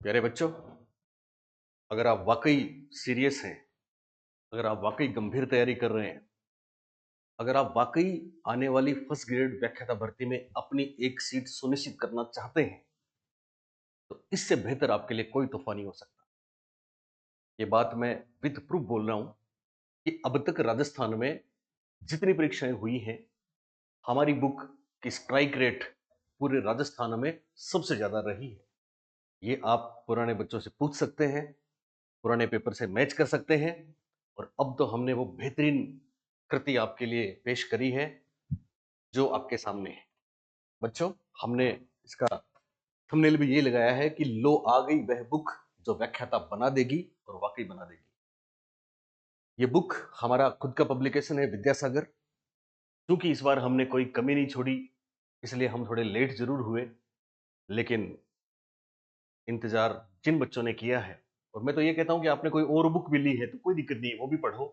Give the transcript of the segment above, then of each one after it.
प्यारे बच्चों, अगर आप वाकई सीरियस हैं, अगर आप वाकई गंभीर तैयारी कर रहे हैं, अगर आप वाकई आने वाली फर्स्ट ग्रेड व्याख्याता भर्ती में अपनी एक सीट सुनिश्चित करना चाहते हैं, तो इससे बेहतर आपके लिए कोई तोहफा नहीं हो सकता। ये बात मैं विद प्रूफ बोल रहा हूं कि अब तक राजस्थान में जितनी परीक्षाएं हुई हैं, हमारी बुक की स्ट्राइक रेट पूरे राजस्थान में सबसे ज्यादा रही है। ये आप पुराने बच्चों से पूछ सकते हैं, पुराने पेपर से मैच कर सकते हैं। और अब तो हमने वो बेहतरीन कृति आपके लिए पेश करी है जो आपके सामने है। बच्चों, हमने इसका थंबनेल भी ये लगाया है कि लो आ गई वह बुक जो व्याख्याता बना देगी, और वाकई बना देगी। ये बुक हमारा खुद का पब्लिकेशन है, विद्यासागर। क्योंकि इस बार हमने कोई कमी नहीं छोड़ी, इसलिए हम थोड़े लेट जरूर हुए, लेकिन इंतजार जिन बच्चों ने किया है, और मैं तो ये कहता हूं कि आपने कोई और बुक भी ली है तो कोई दिक्कत नहीं है, वो भी पढ़ो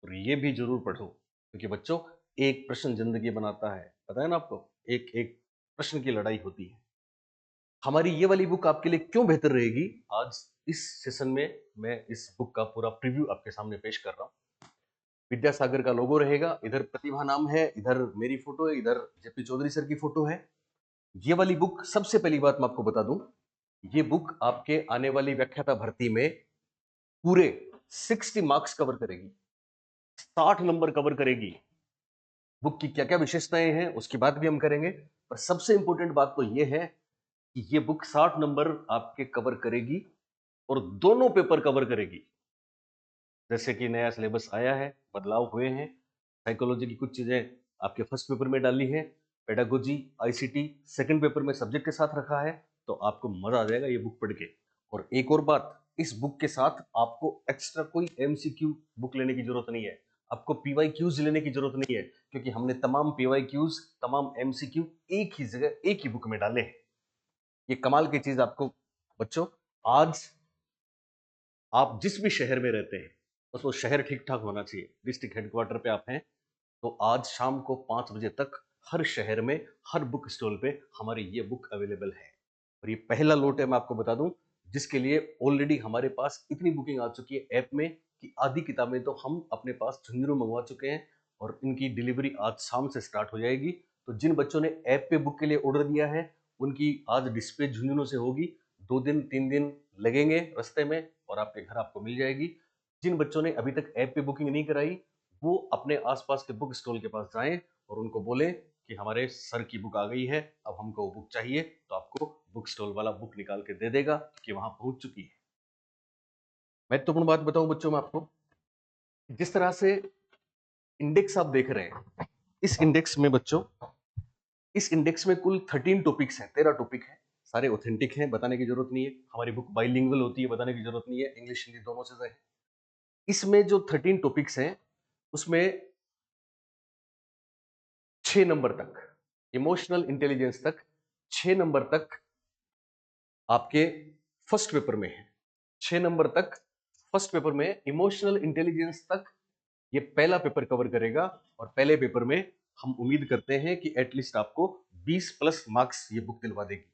और ये भी जरूर पढ़ो। क्योंकि बच्चों, एक प्रश्न जिंदगी बनाता है, पता है ना आपको। एक एक प्रश्न की लड़ाई होती है। हमारी ये वाली बुक आपके लिए क्यों बेहतर रहेगी, आज इस सेशन में मैं इस बुक का पूरा प्रीव्यू आपके सामने पेश कर रहा हूं। विद्यासागर का लोगो रहेगा, इधर प्रतिभा नाम है, इधर मेरी फोटो है, इधर जेपी चौधरी सर की फोटो है। ये वाली बुक, सबसे पहली बात मैं आपको बता दूं, ये बुक आपके आने वाली व्याख्याता भर्ती में पूरे 60 मार्क्स कवर करेगी, 60 नंबर कवर करेगी। बुक की क्या क्या विशेषताएं हैं उसकी बात भी हम करेंगे, पर सबसे इंपॉर्टेंट बात तो यह है कि ये बुक 60 नंबर आपके कवर करेगी और दोनों पेपर कवर करेगी। जैसे कि नया सिलेबस आया है, बदलाव हुए हैं, साइकोलॉजी की कुछ चीजें आपके फर्स्ट पेपर में डाली है, पेडागोजी आईसीटी सेकंड पेपर में सब्जेक्ट के साथ रखा है। तो आपको मजा आ जाएगा ये बुक पढ़ के। और एक और बात, इस बुक के साथ आपको एक्स्ट्रा कोई एमसीक्यू बुक लेने की जरूरत नहीं है, आपको पीवाईक्यूज लेने की जरूरत नहीं है, क्योंकि हमने तमाम पीवाईक्यूज, तमाम एमसीक्यू एक ही जगह एक ही बुक में डाले हैं। ये कमाल की चीज आपको बच्चों, आज आप जिस भी शहर में रहते हैं, बस वो शहर ठीक ठाक होना चाहिए। डिस्ट्रिक्ट हेडक्वार्टर पे आप हैं, तो आज शाम को 5 बजे तक हर शहर में, हर बुक स्टॉल पे हमारी ये बुक अवेलेबल है। और ये पहला लोट है, मैं आपको बता दूं, जिसके लिए ऑलरेडी हमारे पास इतनी बुकिंग आ चुकी है ऐप में कि आधी किताबें तो हम अपने पास झुंझुनू मंगवा चुके हैं, और इनकी डिलीवरी आज शाम से स्टार्ट हो जाएगी। तो जिन बच्चों ने ऐप पे बुक के लिए ऑर्डर दिया है, उनकी आज डिस्पैच झुंझुनू से होगी। 2 दिन 3 दिन लगेंगे रास्ते में, और आपके घर आपको मिल जाएगी। जिन बच्चों ने अभी तक ऐप पे बुकिंग नहीं कराई, वो अपने आसपास के बुक स्टॉल के पास जाएं और उनको बोले कि हमारे सर की बुक आ गई है, अब हमको वो बुक चाहिए। तो आपको बुक स्टॉल वाला बुक निकाल के दे देगा कि वहां पहुंच चुकी है। महत्वपूर्ण बात बताऊं बच्चों में आपको, जिस तरह से इंडेक्स आप देख रहे हैं, इस इंडेक्स में बच्चों, इस इंडेक्स में कुल 13 टॉपिक्स हैं, 13 टॉपिक हैं। सारे ऑथेंटिक हैं, बताने की जरूरत नहीं है। हमारी बुक बाइलिंगुअल होती है, बताने की जरूरत नहीं है, इंग्लिश हिंदी दोनों से है। इसमें जो 13 टॉपिक्स हैं, उसमें 6 नंबर तक, इमोशनल इंटेलिजेंस तक, 6 नंबर तक आपके फर्स्ट पेपर में है। 6 नंबर तक फर्स्ट पेपर में, इमोशनल इंटेलिजेंस तक ये पहला पेपर कवर करेगा। और पहले पेपर में हम उम्मीद करते हैं कि एटलीस्ट आपको 20 प्लस मार्क्स ये बुक दिलवा देगी।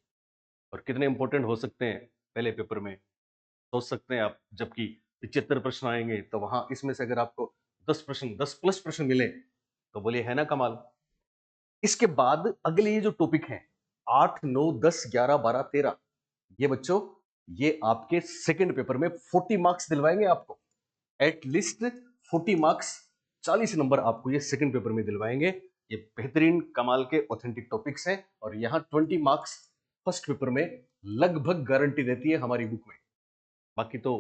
और कितने इंपॉर्टेंट हो सकते हैं पहले पेपर में, सोच सकते हैं आप। जबकि 75 प्रश्न आएंगे, तो वहां इसमें से अगर आपको 10 प्रश्न, 10 प्लस प्रश्न मिले, तो बोलिए है ना कमाल। इसके बाद अगले ये जो टॉपिक है, 8 9 10 11 12 13, ये बच्चों, ये आपके सेकंड पेपर में 40 मार्क्स दिलवाएंगे आपको। एटलीस्ट 40 मार्क्स, 40 नंबर आपको ये सेकंड पेपर में दिलवाएंगे। ये बेहतरीन कमाल के ऑथेंटिक टॉपिक्स हैं, और यहां 20 मार्क्स फर्स्ट पेपर में लगभग गारंटी देती है हमारी बुक में। बाकी तो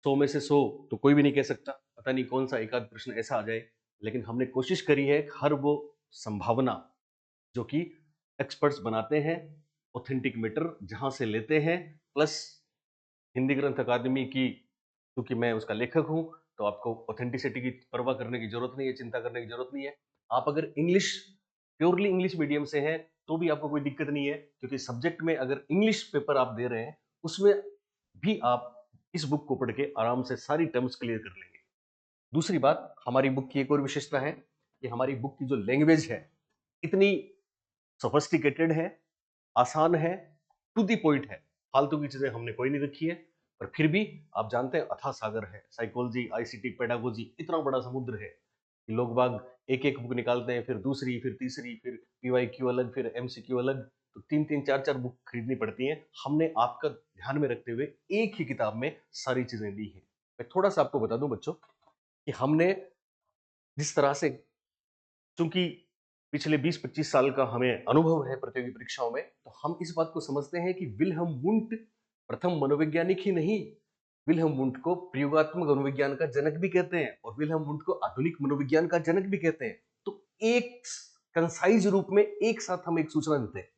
100 में से 100 तो कोई भी नहीं कह सकता, पता नहीं कौन सा एक आध प्रश्न ऐसा आ जाए। लेकिन हमने कोशिश करी है हर वो संभावना जो कि एक्सपर्ट्स बनाते हैं, ऑथेंटिक मैटर जहां से लेते हैं, प्लस हिंदी ग्रंथ अकादमी की, क्योंकि मैं उसका लेखक हूं, तो आपको ऑथेंटिसिटी की परवाह करने की जरूरत नहीं है, चिंता करने की जरूरत नहीं है। आप अगर इंग्लिश, प्योरली इंग्लिश मीडियम से हैं, तो भी आपको कोई दिक्कत नहीं है, क्योंकि सब्जेक्ट में अगर इंग्लिश पेपर आप दे रहे हैं, उसमें भी आप इस बुक को पढ़ के आराम से सारी टर्म्स क्लियर कर लेंगे। दूसरी बात, हमारी बुक की एक और विशेषता है कि हमारी बुक की जो लैंग्वेज है, इतनी सोफिस्टिकेटेड है, आसान है, टू दी पॉइंट है। फालतू की चीजें हमने कोई नहीं रखी है, पर फिर भी आप जानते हैं अथाह सागर है, साइकोलॉजी, आईसीटी, पेडागोजी, इतना बड़ा समुद्र है कि लोग बाग एक एक बुक निकालते हैं, फिर दूसरी, फिर तीसरी, फिर पीवाईक्यू अलग, फिर एमसीक्यू अलग, तो तीन तीन चार चार बुक खरीदनी पड़ती हैं। हमने आपका ध्यान में रखते हुए एक ही किताब में सारी चीजें दी हैं। मैं थोड़ा सा आपको बता दूं बच्चों कि हमने जिस तरह से, चूंकि पिछले 20-25 साल का हमें अनुभव है प्रतियोगी परीक्षाओं में, तो हम इस बात को समझते हैं कि विल्हेम वुंट प्रथम मनोवैज्ञानिक ही नहीं, विल्हेम वुंट को प्रयोगात्मक मनोविज्ञान का जनक भी कहते हैं और विल्हेम वुंट को आधुनिक मनोविज्ञान का जनक भी कहते हैं। तो एक कंसाइज रूप में एक साथ हम एक सूचना देते हैं।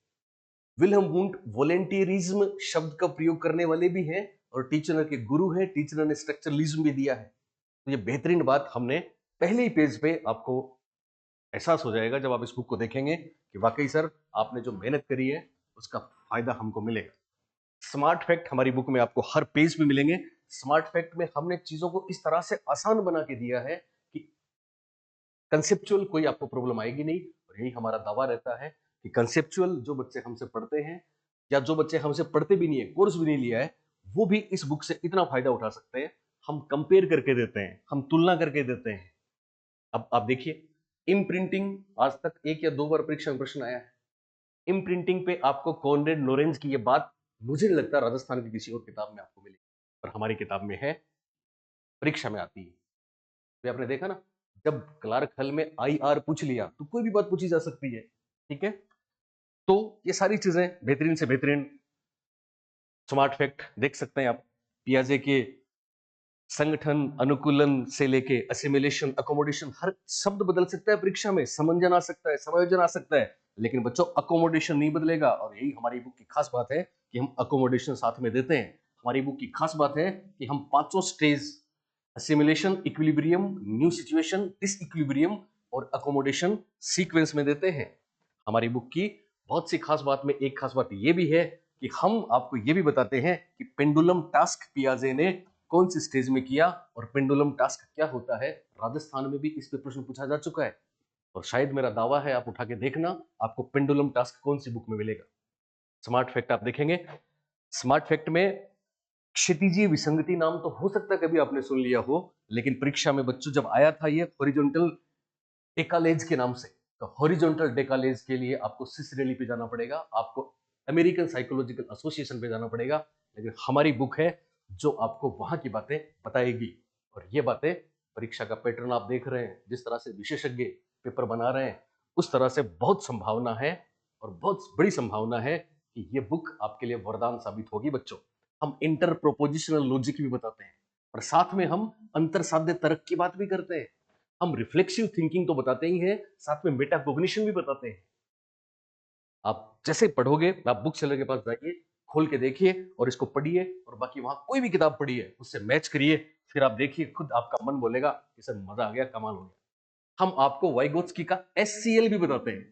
विल्हेम वुंट वॉलेंटियरिज्म शब्द का प्रयोग करने वाले भी हैं और टीचर के गुरु हैं, टीचर ने स्ट्रक्चरलिज्म भी दिया है। तो ये बेहतरीन बात हमने पहले ही पेज पे आपको एहसास हो जाएगा जब आप इस बुक को देखेंगे कि वाकई सर आपने जो मेहनत करी है उसका फायदा हमको मिलेगा। स्मार्ट फैक्ट हमारी बुक में आपको हर पेज पे मिलेंगे। स्मार्ट फैक्ट में हमने चीजों को इस तरह से आसान बना के दिया है कि कंसेप्चुअल कोई आपको प्रॉब्लम आएगी नहीं, और यही हमारा दावा रहता है कि कंसेप्चुअल जो बच्चे हमसे पढ़ते हैं या जो बच्चे हमसे पढ़ते भी नहीं है, कोर्स भी नहीं लिया है, वो भी इस बुक से इतना फायदा उठा सकते हैं। हम कंपेयर करके देते हैं, हम तुलना करके देते हैं। अब आप देखिए, इम्प्रिंटिंग आज तक एक या दो बार परीक्षा में प्रश्न आया है। इम्प्रिंटिंग पे आपको कॉनरेड लोरेंज की ये बात मुझे नहीं लगता राजस्थान की किसी और किताब में आपको मिलेगी, पर हमारी किताब में है, परीक्षा में आती है। तो आपने देखा ना, जब क्लार्क हल में आई आर पूछ लिया तो कोई भी बात पूछी जा सकती है। ठीक है, तो ये सारी चीजें बेहतरीन से बेहतरीन स्मार्ट फैक्ट देख सकते हैं आप। पियाजे के संगठन, अनुकूलन से लेके असिमिलेशन, अकोमोडेशन, हर शब्द बदल सकता है परीक्षा में, समंजन आ सकता है, समायोजन आ सकता है, लेकिन बच्चों अकोमोडेशन नहीं बदलेगा। और यही हमारी बुक की खास बात है कि हम अकोमोडेशन साथ में देते हैं। हमारी बुक की खास बात है कि हम पांचों stage, assimilation, equilibrium, new situation, disequilibrium और अकोमोडेशन सीक्वेंस में देते हैं। हमारी बुक की बहुत सी खास बात में एक खास बात ये भी है कि हम आपको ये भी बताते हैं कि पेंडुलम टास्क पियाजे ने कौन सी स्टेज में किया और पेंडुलम टास्क क्या होता है। राजस्थान में भी इस पे प्रश्न पूछा जा चुका है और शायद मेरा दावा है, आप उठा के देखना, आपको पेंडुलम टास्क कौन सी बुक में मिलेगा। स्मार्ट फैक्ट आप देखेंगे, स्मार्ट फैक्ट में क्षितिजीय विसंगति नाम तो हो सकता है कभी आपने सुन लिया हो, लेकिन परीक्षा में बच्चों जब आया था ये हॉरिजॉन्टल डेकालेज के नाम से, तो हॉरिजॉन्टल डेकालेज के लिए आपको सिसरेली पे जाना पड़ेगा, आपको अमेरिकन साइकोलॉजिकल एसोसिएशन पे जाना पड़ेगा, लेकिन हमारी बुक है जो आपको वहां की बातें बताएगी। और ये बातें, परीक्षा का पैटर्न आप देख रहे हैं, जिस तरह से विशेषज्ञ पेपर बना रहे हैं, उस तरह से बहुत संभावना है और बहुत बड़ी संभावना है कि ये बुक आपके लिए वरदान साबित होगी बच्चों। हम इंटर प्रोपोजिशनल लॉजिक भी बताते हैं और साथ में हम अंतर साध्य तर्क की बात भी करते हैं। हम रिफ्लेक्सिव थिंकिंग तो बताते ही हैं, साथ में मेटाकॉग्निशन भी बताते हैं। आप जैसे पढ़ोगे, आप बुक सेलर के पास जाइए, खोल के देखिए और इसको पढ़िए, और बाकी वहां कोई भी किताब पढ़िए, उससे मैच करिए, फिर आप देखिए खुद आपका मन बोलेगा कि सर मजा आ गया, कमाल हो गया। हम आपको वाइगोत्स्की का एससीएल भी बताते हैं,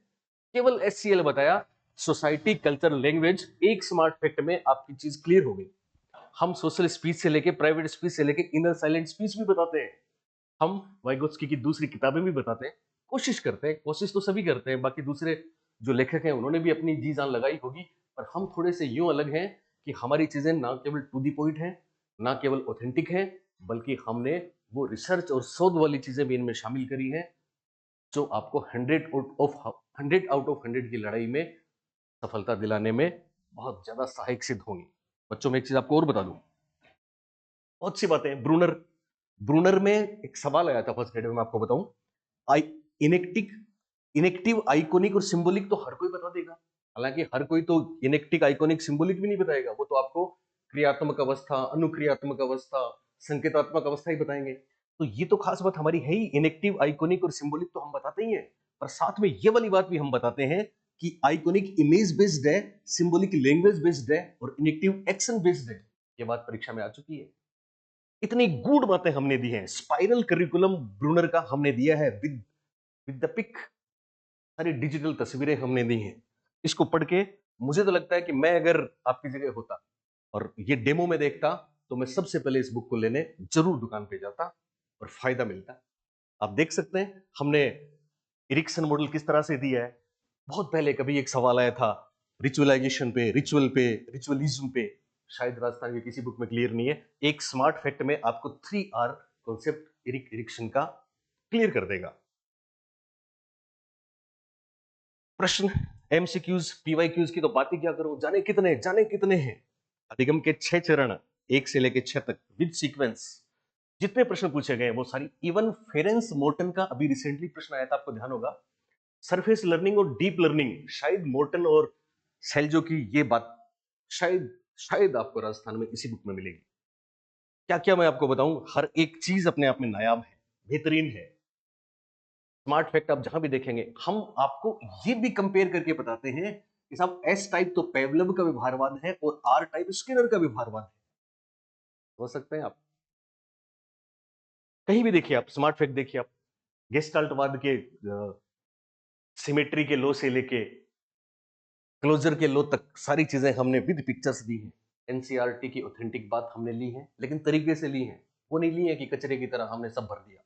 केवल एससीएल बताया, सोसाइटी, कल्चर, लैंग्वेज, एक स्मार्ट फैक्ट में आपकी चीज क्लियर हो गई। हम सोशल स्पीच से लेके प्राइवेट स्पीच से लेके इनर साइलेंट स्पीच भी बताते हैं। हम वाइगोत्स्की की दूसरी किताबें भी बताते हैं, कोशिश करते हैं, कोशिश तो सभी करते हैं, बाकी दूसरे जो लेखक हैं उन्होंने भी अपनी जी जान लगाई होगी, पर हम थोड़े से यूं अलग हैं कि हमारी चीजें ना केवल टू दी पॉइंट हैं, ना केवल ऑथेंटिक हैं, बल्कि हमने वो रिसर्च और शोध वाली चीजें भी इनमें शामिल करी हैं जो आपको 100 आउट ऑफ 100 की लड़ाई में सफलता दिलाने में बहुत ज्यादा सहायक सिद्ध होंगी। बच्चों में एक चीज आपको और बता दूं, बहुत सी बातें, ब्रूनर, ब्रूनर में एक सवाल आया था फर्स्ट ग्रेड में, मैं आपको बताऊं, आई इनेक्टिक, इनेक्टिव, आइकोनिक और सिंबॉलिक तो हर कोई बता देगा, हालांकि हर कोई तो इनेक्टिक, आइकोनिक, सिंबॉलिक भी नहीं बताएगा, वो तो आपको क्रियात्मक अवस्था, अनुक्रियात्मक अवस्था, संकेतात्मक अवस्था ही बताएंगे। तो ये तो खास बात हमारी है ही, इनेक्टिव, आइकोनिक और सिंबॉलिक तो हम बताते ही हैं, और साथ में ये वाली बात भी हम बताते हैं कि आइकोनिक इमेज बेस्ड है, सिंबॉलिक लैंग्वेज बेस्ड है और इनेक्टिव एक्शन बेस्ड है। ये बात परीक्षा में आ चुकी है। इतनी गूढ़ बातें हमने दी हैं, स्पाइरल करिकुलम ब्रूनर का हमने दिया है विद विद द पिक, सारी डिजिटल तस्वीरें हमने दी हैं। इसको पढ़ के मुझे तो लगता है कि मैं अगर आपकी जगह होता और ये डेमो में देखता, तो मैं सबसे पहले इस बुक को लेने जरूर दुकान पे जाता और फायदा मिलता। आप देख सकते हैं हमने इरिक्सन मॉडल किस तरह से दिया है। बहुत पहले कभी एक सवाल आया था रिचुअलाइजेशन पे, रिचुअल पे, रिचुअलिज्म पे, शायद राजस्थान की किसी बुक में क्लियर नहीं है। एक स्मार्ट फैक्ट में आपको 3R कॉन्सेप्ट एरिक एरिक्सन का क्लियर कर देगा। प्रश्न एमसीक्यूज पीवाईक्यूज की तो बात ही क्या करूं, जाने कितने हैं। अधिगम के 6 चरण 1 से लेकर 6 तक विद सीक्वेंस जितने प्रश्न पूछे गए वो सारी, इवन फेरेंस मोर्टन का अभी रिसेंटली प्रश्न आया था, आपको ध्यान होगा। सरफेस लर्निंग और डीप लर्निंग, शायद मोर्टन और सेल्जो की ये बात शायद शायद आपको राजस्थान में इसी बुक में मिलेगी। क्या क्या मैं आपको बताऊं, हर एक चीज अपने आप में नायाब है, बेहतरीन है। स्मार्ट फैक्ट आप जहां भी देखेंगे हम आपको ये भी कंपेयर करके बताते हैं कि साहब एस टाइप तो पेवलव का व्यवहारवाद है और आर टाइप स्किनर का व्यवहारवाद है। हो सकते हैं आप कहीं भी देखिए, आप स्मार्ट फैक्ट देखिए, आप गेस्टाल्टवाद के सिमेट्री के लो से लेके क्लोजर के लो तक सारी चीजें हमने विद पिक्चर्स दी हैं। एनसीईआरटी की ऑथेंटिक बात हमने ली है, लेकिन तरीके से ली है, वो नहीं ली है कि कचरे की तरह हमने सब भर दिया।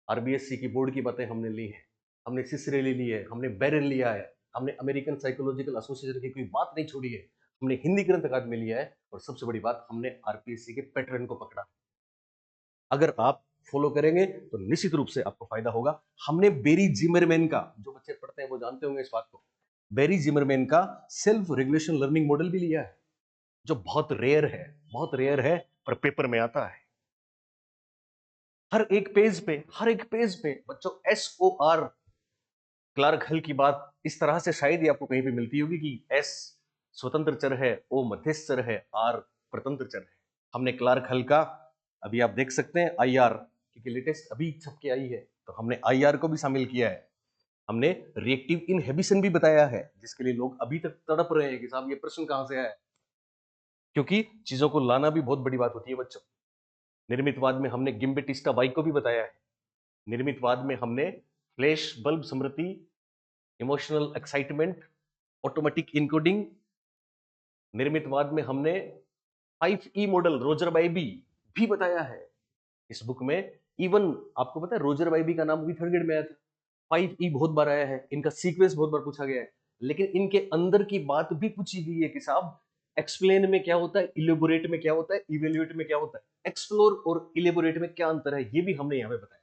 आरबीएससी की बोर्ड की बातें हमने ली है, हमने सिसरेली ली है, हमने बेरन लिया है, हमने अमेरिकन साइकोलॉजिकल एसोसिएशन की कोई बात नहीं छोड़ी है, हमने हिंदी ग्रंथ अकादमी लिया है, और सबसे बड़ी बात हमने आरपीएससी के पैटर्न को पकड़ा। अगर आप फॉलो करेंगे तो निश्चित रूप से आपको फायदा होगा। हमने बेरी जिमरमैन का, जो बच्चे पढ़ते हैं वो जानते होंगे इस बात को, बेरी जिमरमैन का सेल्फ रेगुलेशन लर्निंग मॉडल भी लिया है, जो बहुत रेयर है, पर पेपर में आता है। हर एक पेज पे बच्चों SOR क्लार्क हल की बात इस तरह से शायद ही आपको कहीं पे मिलती होगी कि S स्वतंत्र चर है, O मध्यस्थ चर है, R प्रतंत्र चर है। हमने क्लार्क हल का अभी आप देख सकते हैं IR, क्योंकि लेटेस्ट अभी छप के आई है, तो हमने IR को भी शामिल किया है। हमने रिएक्टिव इनहिबिशन भी बताया है, जिसके लिए लोग अभी तक तड़प रहे हैं कि साहब ये प्रश्न कहां से आया है, क्योंकि चीजों को लाना भी बहुत बड़ी बात होती है बच्चों। निर्मितवाद में हमने गिम्बेटिस्टा वाई को भी बताया है। निर्मितवाद में हमने फ्लैश बल्ब स्मृति, इमोशनल एक्साइटमेंट, ऑटोमेटिक इनकोडिंग। निर्मितवाद में हमने 5E मॉडल रोजर बाइबी भी बताया है इस बुक में। इवन आपको पता है रोजर बाइबी का नाम भी थर्ड ग्रेड में आया था। 5E बहुत बार आया है, इनका सीक्वेंस बहुत बार पूछा गया है, लेकिन इनके अंदर की बात भी पूछी गई है कि साहब एक्सप्लेन में क्या होता है, इलेबोरेट में क्या होता है, इवेल्युएट में क्या होता है, एक्सप्लोर और इलेबोरेट में क्या अंतर है, ये भी हमने यहां पे बताया।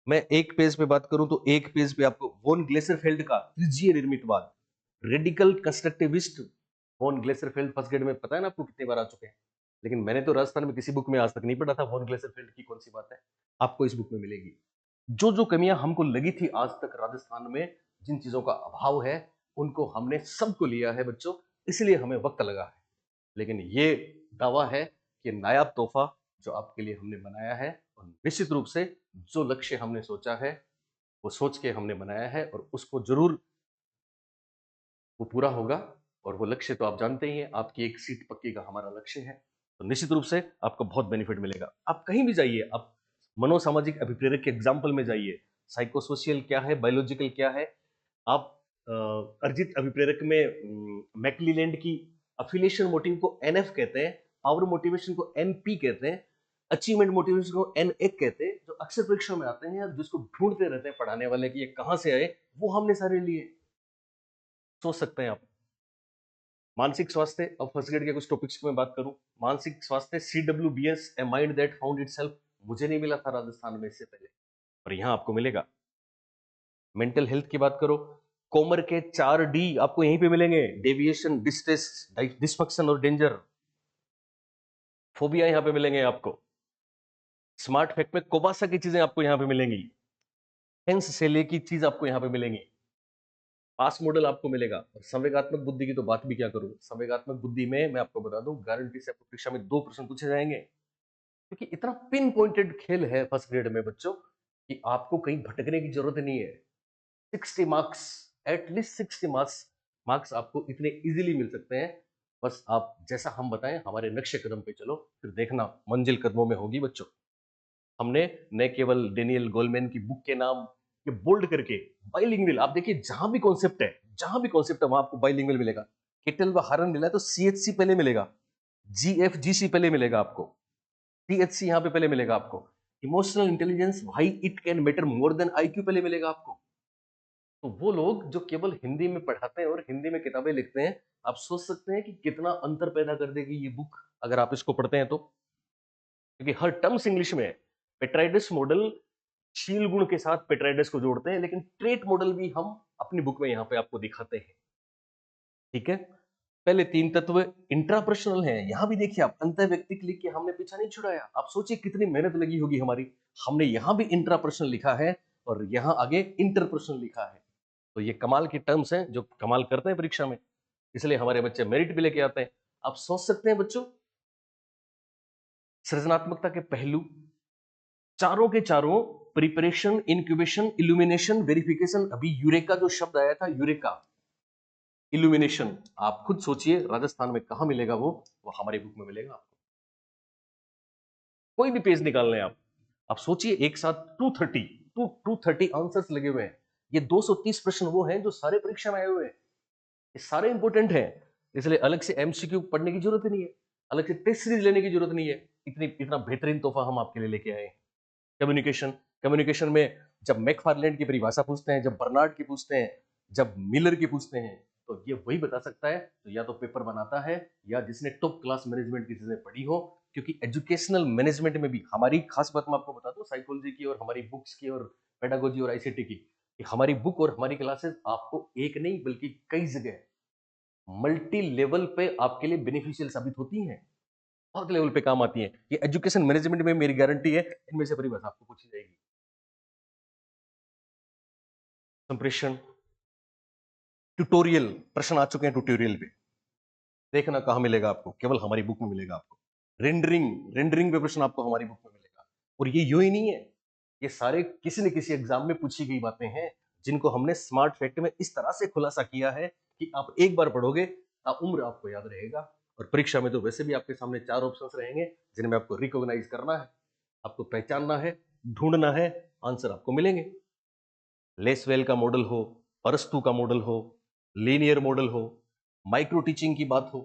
मैं एक पेज पे बात करूं तो एक पेज पे आपको वॉन ग्लेसरफेल्ड का त्रिज्यीय निर्मितवाद, radical constructivist Von Glasersfeld first grade में पता है ना आपको कितनी बार आ चुके हैं, लेकिन मैंने तो राजस्थान में किसी बुक में आज तक नहीं पढ़ा था वॉन ग्लेसरफेल्ड की कौन सी बात है। आपको इस बुक में मिलेगी। जो जो कमियां हमको लगी थी आज तक राजस्थान में, जिन चीजों का अभाव है, उनको हमने सबको लिया है बच्चों, इसलिए हमें वक्त लगा है। लेकिन ये दावा है कि नायाब तोहफा जो आपके लिए हमने बनाया है, और निश्चित रूप से जो लक्ष्य हमने सोचा है वो सोच के हमने बनाया है, और उसको जरूर वो पूरा होगा। और वो लक्ष्य तो आप जानते ही हैं, आपकी एक सीट पक्की का हमारा लक्ष्य है, तो निश्चित रूप से आपको बहुत बेनिफिट मिलेगा। आप कहीं भी जाइए, आप मनोसामाजिक अभिप्रेरक के एग्जाम्पल में जाइए, साइकोसोशियल क्या है, बायोलॉजिकल क्या है, आप अर्जित अभिप्रेरक में मैकलीलैंड की अफिलिएशन मोटिव को NF कहते हैं, पावर मोटिवेशन को NP कहते हैं, अचीवमेंट मोटिवेशन को N1 कहते हैं, जो अक्सर परीक्षा में आते हैं, जिसको ढूंढते रहते हैं पढ़ाने वाले कि ये कहां से आए, वो हमने सारे लिए। सोच सकते हैं आप। मानसिक स्वास्थ्य, अब फर्स्ट ग्रेड के कुछ टॉपिक्स की मैं बात करूं। मानसिक स्वास्थ्य CWBS a mind that found itself, मुझे नहीं मिला था राजस्थान में इससे पहले, और यहां आपको मिलेगा। मेंटल हेल्थ की बात करो, कोमर के 4D आपको यहीं पे मिलेंगे, डेविएशन, डिस्ट्रेस, डिसफंक्शन और डेंजर। फोबिया यहां पे मिलेंगे आपको। स्मार्ट फैक्ट में कोबासा की चीजें आपको यहां पे मिलेंगी, हेंस सेले की चीज आपको यहां पे मिलेंगी, पास मॉडल आपको मिलेगा। और संवेगात्मक बुद्धि की तो बात भी क्या करूं, संवेगात्मक बुद्धि में मैं आपको बता दूं, गारंटी से आपको परीक्षा में 2 प्रश्न पूछे जाएंगे, क्योंकि इतना पिन पॉइंटेड खेल है फर्स्ट ग्रेड में बच्चों कि आपको कहीं भटकने की जरूरत नहीं है। 60 मार्क्स, एटलीस्ट 60 मार्क्स मार्क्स आपको इतने इजीली मिल सकते हैं। बस आप जैसा हम बताएं हमारे नक्शे कदम पे चलो, फिर देखना मंजिल कदमों में होगी बच्चों। हमने न केवल डेनियल गोलमैन की बुक के नाम ये बोल्ड करके बाइलिंगुअल, आप देखिए जहां भी कॉन्सेप्ट है वहां आपको बाइलिंगुअल मिलेगा। केटल व हारन मिला है तो CHC पहले मिलेगा, GFGC पहले मिलेगा आपको, THC यहां पे पहले मिलेगा आपको, emotional intelligence why it can matter more than IQ पहले मिलेगा आपको। तो वो लोग जो केवल हिंदी में पढ़ाते हैं और हिंदी में किताबें लिखते हैं, आप सोच सकते हैं कि कितना अंतर पैदा कर देगी ये बुक अगर आप इसको पढ़ते हैं तो। क्योंकि हर टर्म्स इंग्लिश में पेट्राइडस मॉडल शील गुण के साथ पेट्राइडस को जोड़ते हैं, लेकिन ट्रेट मॉडल भी हम अपनी बुक में यहां पे आपको दिखाते हैं। ठीक है, पहले 3 तत्व इंट्रापर्सनल हैं। यहां भी देखिए आप अंतर व्यक्तिक लिख के हमने पीछा नहीं छुड़ाया। आप सोचिए कितनी मेहनत लगी होगी हमारी। हमने यहां भी इंट्रापर्सनल लिखा है और यहां आगे इंटरपर्सनल लिखा है। तो ये कमाल की टर्म्स हैं जो कमाल करते हैं परीक्षा में, इसलिए हमारे बच्चे मेरिट भी लेके आते हैं। आप सोच सकते हैं बच्चों, सृजनात्मकता के पहलू चारों के चारों, प्रिपरेशन, इंक्यूबेशन, इल्यूमिनेशन, वेरिफिकेशन। अभी यूरेका जो शब्द आया था, यूरेका, इल्यूमिनेशन, आप खुद सोचिए राजस्थान में कहां मिलेगा वो हमारी बुक में मिलेगा आपको। कोई भी पेज निकाल लें आप सोचिए एक साथ 230 आंसर्स लगे हुए हैं। ये 230 प्रश्न वो हैं जो सारे परीक्षा में आए हुए हैं। ये सारे इंपोर्टेंट हैं, इसलिए अलग से एमसीक्यू पढ़ने की जरूरत नहीं है, अलग से टेस्ट सीरीज लेने की जरूरत नहीं है। इतना बेहतरीन तोहफा हम आपके लिए लेके आए हैं। कम्युनिकेशन, कम्युनिकेशन में जब मैकफार्लैंड की परिभाषा पूछते हैं, जब बर्नार्ड की पूछते हैं, जब मिलर की पूछते हैं, तो ये वही बता सकता है तो या तो पेपर बनाता है या जिसने टॉप क्लास मैनेजमेंट की चीजें पढ़ी हो। क्योंकि एजुकेशनल मैनेजमेंट में भी हमारी खास बात मैं आपको बता दूं, साइकोलॉजी की और हमारी बुक्स की और पेडागोजी और आईसीटी की, कि हमारी बुक और हमारी क्लासेस आपको एक नहीं बल्कि कई जगह मल्टी लेवल पे आपके लिए बेनिफिशियल साबित होती हैं, बहुत लेवल पे काम आती हैं। ये एजुकेशन मैनेजमेंट में मेरी गारंटी है, इनमें से परिभाषा आपको पूछी जाएगी। संप्रेषण, ट्यूटोरियल, प्रश्न आ चुके हैं ट्यूटोरियल पे, देखना कहां मिलेगा आपको, केवल हमारी बुक में मिलेगा आपको। रेंडरिंग, रेंडरिंग पे प्रश्न आपको हमारी बुक में मिलेगा। और ये यूं ही नहीं है, ये सारे किसी न किसी एग्जाम में पूछी गई बातें हैं, जिनको हमने स्मार्ट फैक्ट में इस तरह से खुलासा किया है कि आप एक बार पढ़ोगे उम्र आपको याद रहेगा। और परीक्षा में तो वैसे भी आपके सामने 4 ऑप्शंस रहेंगे जिनमें आपको रिकॉग्नाइज करना है, आपको पहचानना है, ढूंढना है, आंसर आपको मिलेंगे। लेसवेल का मॉडल हो, अरस्तु का मॉडल हो, लीनियर मॉडल हो, माइक्रो टीचिंग की बात हो,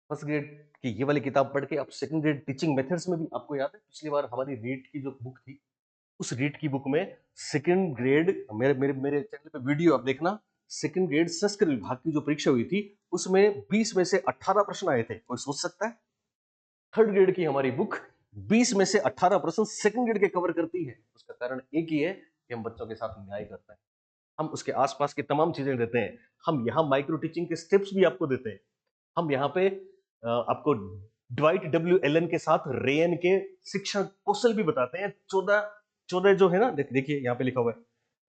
फर्स्ट ग्रेड की ये वाली किताब पढ़ के आप सेकंड ग्रेड टीचिंग मेथड्स में भी, आपको याद है पिछली बार हमारी रीट की जो बुक थी, उस रीट की बुक में सेकंड ग्रेड, मेरे मेरे मेरे चैनल पे वीडियो आप देखना, सेकंड ग्रेड संस्कृत विभाग की जो परीक्षा हुई थी उसमें 20 में से 18 प्रश्न आए थे। कोई सोच सकता है थर्ड ग्रेड की हमारी बुक 20 में से 18 प्रश्न सेकंड ग्रेड के कवर करती है? उसका कारण एक ही है कि हम बच्चों के साथ न्याय करते हैं, हम उसके आसपास की तमाम चीजें देते हैं। हम यहाँ माइक्रो टीचिंग के स्टेप्स भी आपको देते हैं। हम यहाँ पे आपको ड्वाइट डब्ल्यू एलन के साथ रेन के शिक्षण कौशल भी बताते हैं। 14 जो है ना, देखिए यहाँ पे लिखा हुआ है,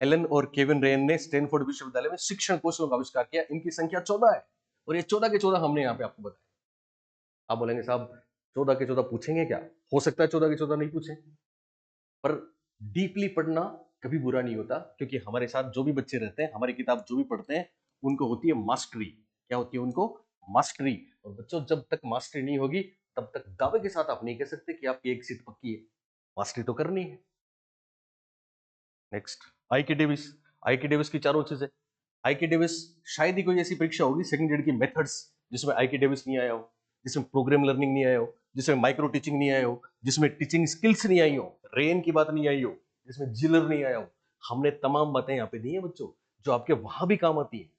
एलन और केविन रेन ने स्टैनफोर्ड विश्वविद्यालय में शिक्षण कौशलों का आविष्कार किया। इनकी संख्या 14 है और ये 14 के 14 हमने यहाँ पे आपको बताया। आप बोलेंगे साहब 14 के 14 पूछेंगे क्या? हो सकता है 14 के 14 नहीं पूछे, पर डीपली पढ़ना कभी बुरा नहीं होता, क्योंकि हमारे साथ जो भी बच्चे रहते हैं, हमारी किताब जो भी पढ़ते हैं, उनको होती है मास्टरी। क्या होती है उनको? मास्टरी। और बच्चों जब तक मास्टरी नहीं होगी तब तक दावे के साथ आप नहीं कह सकते कि आपकी एक सीट पक्की है। मास्टरी तो करनी है। नेक्स्ट, आईके डेविस। आईके डेविस की चारों चीजें। आईके डेविस शायद ही कोई ऐसी परीक्षा होगी सेकंड ग्रेड की मेथड्स जिसमें आईके डेविस नहीं आया हो, जिसमें प्रोग्राम लर्निंग नहीं आया हो, जिसमें माइक्रो टीचिंग नहीं आया हो, जिसमें टीचिंग स्किल्स नहीं आई हो, रेन की बात नहीं आई हो, जिसमें जिलर नहीं आया हो। हमने तमाम बातें यहाँ पे दी हैं बच्चों जो आपके वहां भी काम आती है।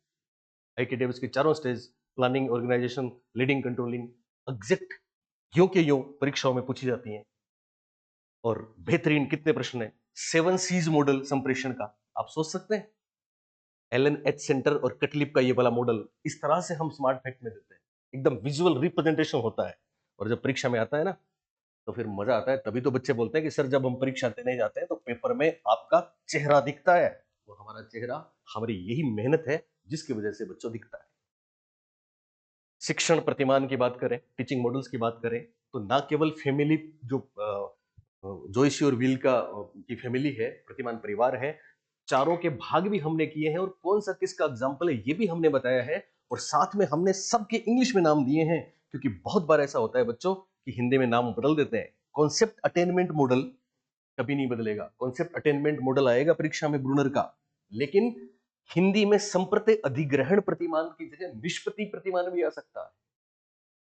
आईके डेविस की चारों स्टेज, planning, organization, leading, controlling, exact यों के यों परीक्षाओं में पूछी जाती हैं। और बेहतरीन कितने प्रश्न है 7 सीज मॉडल संप्रेषण का, आप सोच सकते हैं? एलन एच सेंटर और कटलिप का ये वाला मॉडल, इस तरह से हम स्मार्ट फैक्ट में देते हैं, एकदम विजुअल रिप्रेजेंटेशन होता है। और जब परीक्षा में आता है ना तो फिर मजा आता है। तभी तो बच्चे बोलते हैं कि सर जब हम परीक्षा देने जाते हैं तो पेपर में आपका चेहरा दिखता है। वो हमारा चेहरा, हमारी यही मेहनत है जिसकी वजह से बच्चों दिखता है। शिक्षण प्रतिमान की बात करें, टीचिंग मॉडल्स की बात करें, तो ना केवल फैमिली जो जोइसी और विल का की फैमिली है, प्रतिमान परिवार है, चारों के भाग भी हमने किए हैं और कौन सा किसका एग्जाम्पल है ये भी हमने बताया है। और साथ में हमने सबके इंग्लिश में नाम दिए हैं, क्योंकि बहुत बार ऐसा होता है बच्चों कि हिंदी में नाम बदल देते हैं। कॉन्सेप्ट अटेनमेंट मॉडल कभी नहीं बदलेगा। कॉन्सेप्ट अटेनमेंट मॉडल आएगा परीक्षा में ब्रूनर का, लेकिन हिंदी में संप्रति अधिग्रहण प्रतिमान की जगह निष्पत्ति प्रतिमान भी आ सकता है,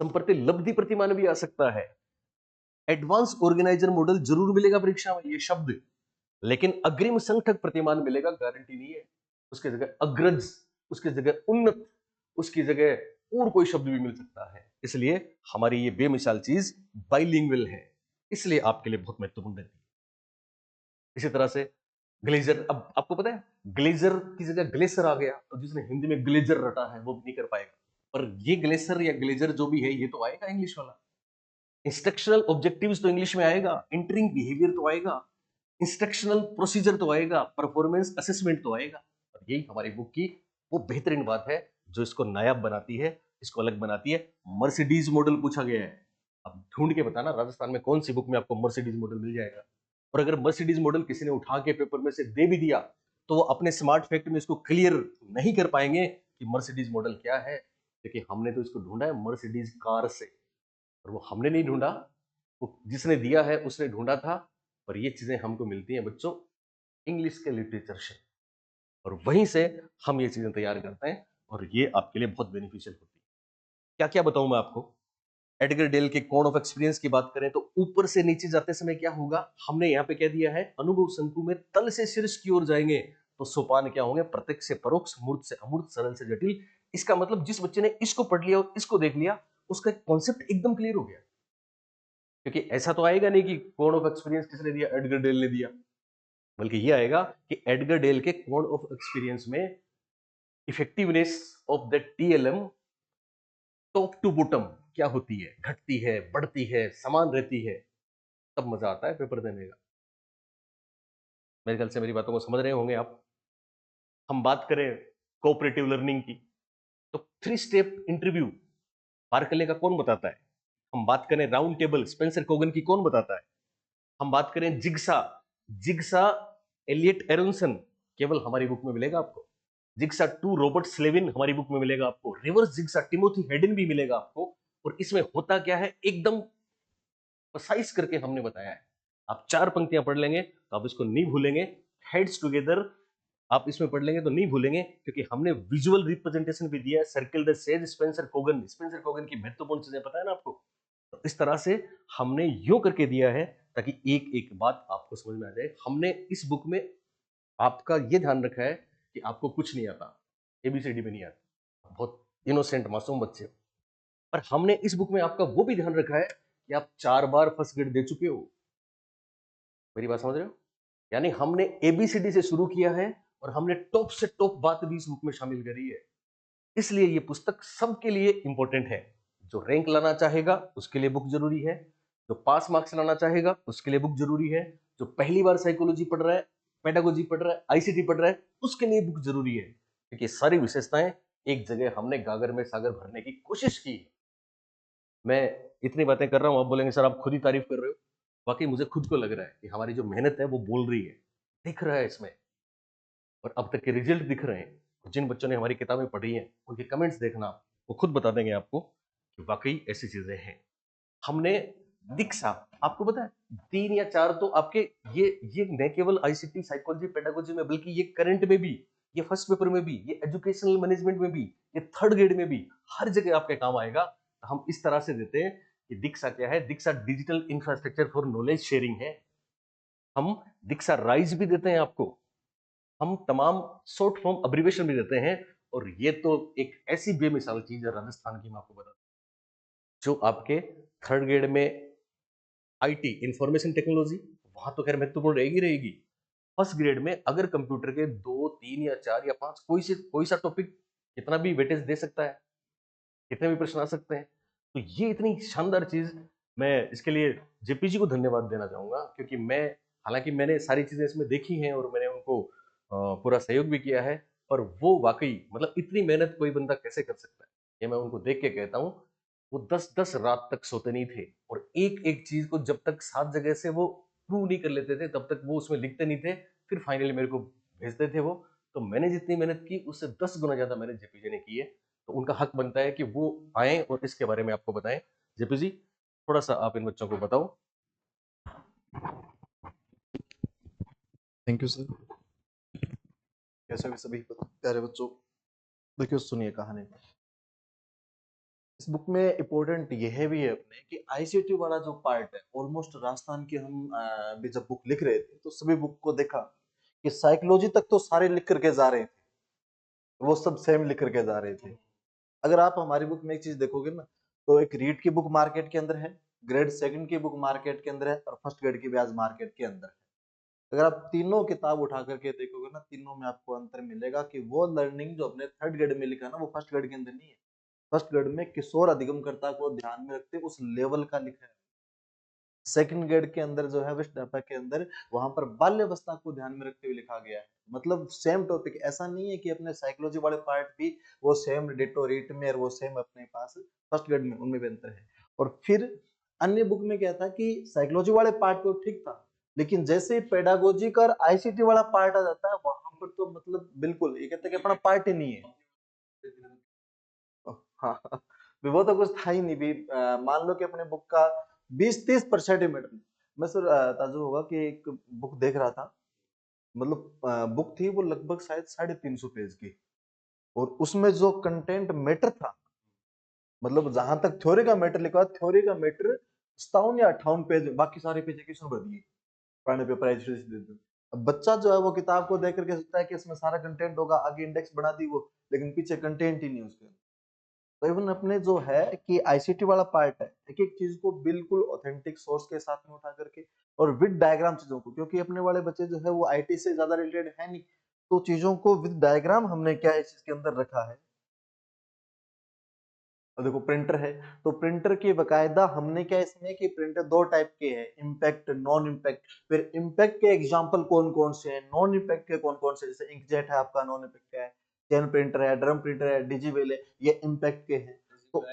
संप्रति लब्धि प्रतिमान भी आ सकता है। एडवांस ऑर्गेनाइजर मॉडल जरूर मिलेगा परीक्षा में ये शब्द, लेकिन अग्रिम संगठक प्रतिमान मिलेगा, गारंटी नहीं है। उसके जगह अग्रज, उसके जगह उन्नत, उसकी जगह और कोई शब्द भी मिल सकता है। इसलिए हमारी ये बेमिसाल चीज बाइलिंगुअल है, इसलिए आपके लिए बहुत महत्वपूर्ण रहती है। इसी तरह से ग्लेजर, अब आपको पता है ग्लेजर की जगह ग्लेसर आ गया, तो जिसने हिंदी में ग्लेजर रटा है वो भी नहीं कर पाएगा। पर ये ग्लेसर या ग्लेजर जो भी है ये तो आएगा इंग्लिश वाला। इंस्ट्रक्शनल ऑब्जेक्टिव्स तो इंग्लिश में आएगा, इंटरिंग बिहेवियर तो आएगा, इंस्ट्रक्शनल प्रोसीजर तो आएगा, परफॉर्मेंस असेसमेंट तो आएगा। और यही हमारी बुक की वो बेहतरीन बात है जो इसको नायाब बनाती है, इसको अलग बनाती है। मर्सिडीज मॉडल पूछा गया है, अब ढूंढ के बताना राजस्थान में कौन सी बुक में आपको मर्सिडीज मॉडल मिल जाएगा। और अगर मर्सिडीज मॉडल किसी ने उठा के पेपर में से दे भी दिया तो वो अपने स्मार्ट फैक्ट में इसको क्लियर नहीं कर पाएंगे कि मर्सिडीज मॉडल क्या है, क्योंकि हमने तो इसको ढूंढा है मर्सिडीज कार से। और वो हमने नहीं ढूंढा, वो जिसने दिया है उसने ढूंढा था। पर ये चीजें हमको मिलती हैं बच्चों इंग्लिश के लिटरेचर से, और वहीं से हम ये चीजें तैयार करते हैं, और ये आपके लिए बहुत बेनिफिशियल होती है। क्या क्या बताऊं मैं आपको। एडगर डेल के कोड ऑफ एक्सपीरियंस की बात करें तो ऊपर से नीचे जाते समय क्या होगा, हमने यहाँ पे कह दिया है अनुभव शंकु में तल से शीर्ष की ओर जाएंगे तो सोपान क्या होंगे, प्रत्यक्ष से परोक्ष, मूर्त से अमूर्त, सरल से जटिल। इसका मतलब जिस बच्चे ने इसको पढ़ लिया और इसको देख लिया उसका कॉन्सेप्ट एकदम क्लियर हो गया। क्योंकि ऐसा तो आएगा नहीं कि कोड ऑफ एक्सपीरियंस किसने दिया, एडगर डेल ने दिया, बल्कि ये आएगा कि एडगर डेल के कोड ऑफ एक्सपीरियंस में effectiveness of the TLM top to bottom क्या होती है, घटती है, बढ़ती है, समान रहती है, तब मजा आता है पेपर देने का। मेरे ख्याल से मेरी बातों को समझ रहे होंगे आप। हम बात करें कोऑपरेटिव लर्निंग की तो 3 स्टेप इंटरव्यू बार्कले का कौन बताता है। हम बात करें राउंड टेबल स्पेंसर कोगन की कौन बताता है। हम बात करें जिग्सा, जिग्सा एलियट एरोनसन केवल हमारी बुक में मिलेगा आपको। जिग्सा 2 रॉबर्ट स्लेविन हमारी बुक में मिलेगा आपको। रिवर्स जिग्सा टिमोथी हेडन भी मिलेगा आपको। और इसमें होता क्या है एकदम प्रिसाइज करके हमने बताया है। आप 4 पंक्तियां पढ़ लेंगे तो आप इसको नहीं भूलेंगे। हेड्स टुगेदर आप इसमें पढ़ लेंगे तो नहीं भूलेंगे, क्योंकि हमने विजुअल रिप्रेजेंटेशन भी दिया है। Circle the sage Spencer Kogan, Spencer Kogan की महत्वपूर्ण चीजें पता है ना आपको। तो इस तरह से हमने यो करके दिया है ताकि एक एक बात आपको समझ में आ जाए। हमने इस बुक में आपका ये ध्यान रखा है कि आपको कुछ नहीं आता, एबीसीडी में नहीं आता, बहुत इनोसेंट मासूम बच्चे हो। पर हमने इस बुक में आपका वो भी ध्यान रखा है कि आप 4 बार फर्स्ट ग्रेड दे चुके हो। मेरी बात समझ रहे हो। यानी हमने एबीसीडी से शुरू किया है और हमने टॉप से टॉप बात भी इस बुक में शामिल करी है। इसलिए ये पुस्तक सबके लिए इंपॉर्टेंट है। जो रैंक लाना चाहेगा उसके लिए बुक जरूरी है, जो पास मार्क्स लाना चाहेगा उसके लिए बुक जरूरी है, जो पहली बार साइकोलॉजी पढ़ रहा है, पेडागोजी पढ़ रहा है, आईसीटी पढ़ रहा है, उसके लिए बुक जरूरी है। क्योंकि सारी विशेषताएं एक जगह हमने गागर में सागर भरने की कोशिश की है। मैं इतनी बातें कर रहा हूं, आप बोलेंगे सर आप खुद ही तारीफ कर रहे हो। वाकई मुझे खुद को लग रहा है कि हमारी जो मेहनत है वो बोल रही है, दिख रहा है इसमें, और अब तक के रिजल्ट दिख रहे हैं। जिन बच्चों ने हमारी किताबें पढ़ी हैं उनके कमेंट्स देखना, वो खुद बता देंगे आपको कि वाकई ऐसी चीजें हैं। हमने दीक्षा, आपको पता है 3 या 4 तो आपके ये न केवल आईसीटी साइकोलॉजी पेडागोजी में, बल्कि ये करंट में भी, ये फर्स्ट पेपर में भी, ये एजुकेशनल मैनेजमेंट में भी, ये थर्ड ग्रेड में भी, हर जगह आपके काम आएगा। तो हम इस तरह से देते हैं कि दीक्षा क्या है, Diksha digital infrastructure for knowledge sharing है। हम दीक्षा राइज भी देते हैं आपको, हम तमाम शॉर्ट फॉर्म अब्रिवेशन भी देते हैं। और ये तो एक ऐसी बेमिसाल चीज है राजस्थान की, मैं आपको बता, जो आपके थर्ड ग्रेड में आईटी इंफॉर्मेशन टेक्नोलॉजी, वहां तो खैर महत्वपूर्ण रहेगी रहेगी। फर्स्ट ग्रेड में अगर कंप्यूटर के 2 3 या 4 या 5 कोई सा टॉपिक कितना भी वेटेज दे सकता है, कितने भी प्रश्न आ सकते हैं। तो ये इतनी शानदार चीज, मैं इसके लिए जेपीजी को धन्यवाद देना चाहूंगा, क्योंकि मैं, हालांकि मैंने सारी चीजें इसमें देखी हैं और मैंने उनको पूरा सहयोग भी किया है, पर वो वाकई मतलब इतनी मेहनत कोई बंदा कैसे कर सकता है, ये मैं उनको देख के कहता हूँ। वो 10 10 रात तक सोते नहीं थे, और एक एक चीज को जब तक 7 जगह से वो प्रूव नहीं कर लेते थे तब तक वो उसमें लिखते नहीं थे। फिर फाइनली मेरे को भेजते थे वो। तो मैंने जितनी मेहनत की उससे 10 गुना ज्यादा मैंने जेपीजे ने की है। तो उनका हक बनता है कि वो आए और इसके बारे में आपको बताएं। जेपीजी, थोड़ा सा आप इन बच्चों को बताओ। Thank you sir. कैसे भी सभी प्यारे बच्चों, देखिए सुनिए कहानी। इस बुक में इम्पोर्टेंट यह भी है अपने कि आईसीटी वाला जो पार्ट है, ऑलमोस्ट राजस्थान की हम भी जब बुक लिख रहे थे तो सभी बुक को देखा कि साइकोलॉजी तक तो सारे लिख करके जा रहे थे, वो सब सेम लिख करके जा रहे थे। अगर आप हमारी बुक में एक चीज देखोगे ना, तो एक रीड की बुक मार्केट के अंदर है, ग्रेड सेकंड की बुक मार्केट के अंदर है, और फर्स्ट ग्रेड की भी आज मार्केट के अंदर है। अगर आप तीनों किताब उठा करके देखोगे ना, तीनों में आपको अंतर मिलेगा कि वो लर्निंग जो अपने थर्ड ग्रेड में लिखा है ना, वो फर्स्ट ग्रेड के अंदर नहीं है। फर्स्ट ग्रेड में किशोर अधिगमकर्ता को ध्यान में रखते उस लेवल का लिखा है। सेकंड ग्रेड के अंदर जो है विस्टापा के अंदर, वहां पर बाल्यावस्था को ध्यान में रखते हुए लिखा गया है। मतलब सेम टॉपिक, ऐसा नहीं है कि अपने साइकोलॉजी वाले पार्ट भी वो सेम डिटो रीट में और वो सेम अपने पास फर्स्ट ग्रेड में, उनमें भी अंतर है। और फिर अन्य बुक में क्या था कि साइकोलॉजी वाले पार्ट तो ठीक था, लेकिन जैसे ही पेडागोजी का और आईसीटी वाला पार्ट आ जाता है, वहां पर तो मतलब बिल्कुल ये कहते हैं कि अपना पार्ट ही नहीं है। हाँ, वो तो कुछ था ही नहीं भी। मान लो कि अपने बुक का 20-30% ही मैटर। मैं सर ताजुब होगा कि एक बुक देख रहा था, मतलब बुक थी वो लगभग शायद 350 पेज की, और उसमें जो कंटेंट मैटर था, मतलब जहां तक थ्योरी का मैटर लिखा, थ्योरी का मैटर 57 या 58 पेज में, बाकी सारे पेज किसने भर दिए, पुराने पेपर एज दे दो। अब बच्चा जो है वो किताब को देख करके सोचता है कि इसमें सारा कंटेंट होगा, आगे इंडेक्स बना दी वो, लेकिन पीछे कंटेंट ही नहीं उसके। तो इवन अपने जो है कि आईसीटी वाला पार्ट है, एक एक चीज को बिल्कुल ऑथेंटिक सोर्स के साथ में उठा करके और विद डायग्राम चीजों को, क्योंकि अपने वाले बच्चे जो है वो आईटी से ज्यादा रिलेटेड है नहीं, तो चीजों को विद डायग्राम हमने क्या इस चीज के अंदर रखा है। और देखो प्रिंटर है, तो प्रिंटर की बकायदा हमने क्या इसमें कि प्रिंटर दो टाइप के हैं, इम्पैक्ट, नॉन इम्पैक्ट। फिर इम्पैक्ट के एग्जांपल कौन कौन से हैं, नॉन इम्पैक्ट के कौन कौन से, जैसे इंकजेट है आपका, नॉन इम्पैक्ट है, चैन प्रिंटर है, ड्रम प्रिंटर है, डिजिवेल है, ये इम्पैक्ट के हैं। तो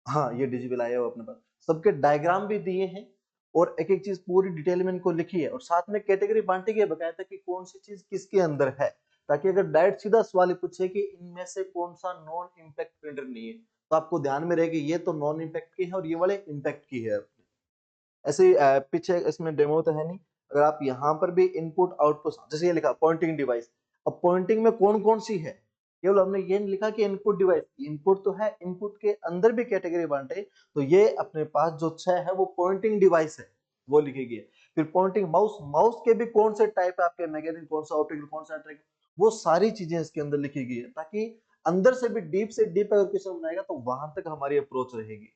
हाँ, ये डिजिटल आया हुआ अपने पास, सबके डायग्राम भी दिए हैं, और एक एक चीज पूरी डिटेल में इनको लिखी है, और साथ में कैटेगरी बांटी है बकायदा कि कौन सी चीज किसके अंदर है, ताकि अगर डायरेक्ट सीधा सवाल पूछे कि इनमें से कौन सा नॉन इम्पैक्ट प्रिंटर नहीं है, तो आपको ध्यान में रहे कि ये तो नॉन इम्पैक्ट की है और ये वाले इम्पैक्ट की है। ऐसे ही पीछे इसमें डेमो तो है नहीं, अगर आप यहाँ पर भी इनपुट आउटपुट, जैसे ये लिखा पॉइंटिंग डिवाइस, अब पॉइंटिंग में कौन कौन सी है, केवल हमने ये नहीं लिखा कि इनपुट डिवाइस, इनपुट तो है, इनपुट के अंदर भी कैटेगरी बांटे, तो ये अपने पास जो 6 है वो पॉइंटिंग डिवाइस है, वो लिखी गई है। फिर पॉइंटिंग माउस, माउस के भी कौन से टाइप है आपके, मैगजीन कौन सा, ऑप्टिकल कौन सा ट्रैक, वो सारी चीजें इसके अंदर लिखी गई है, ताकि अंदर से भी डीप से डीप अगर क्वेश्चन बनाएगा तो वहां तक हमारी अप्रोच रहेगी।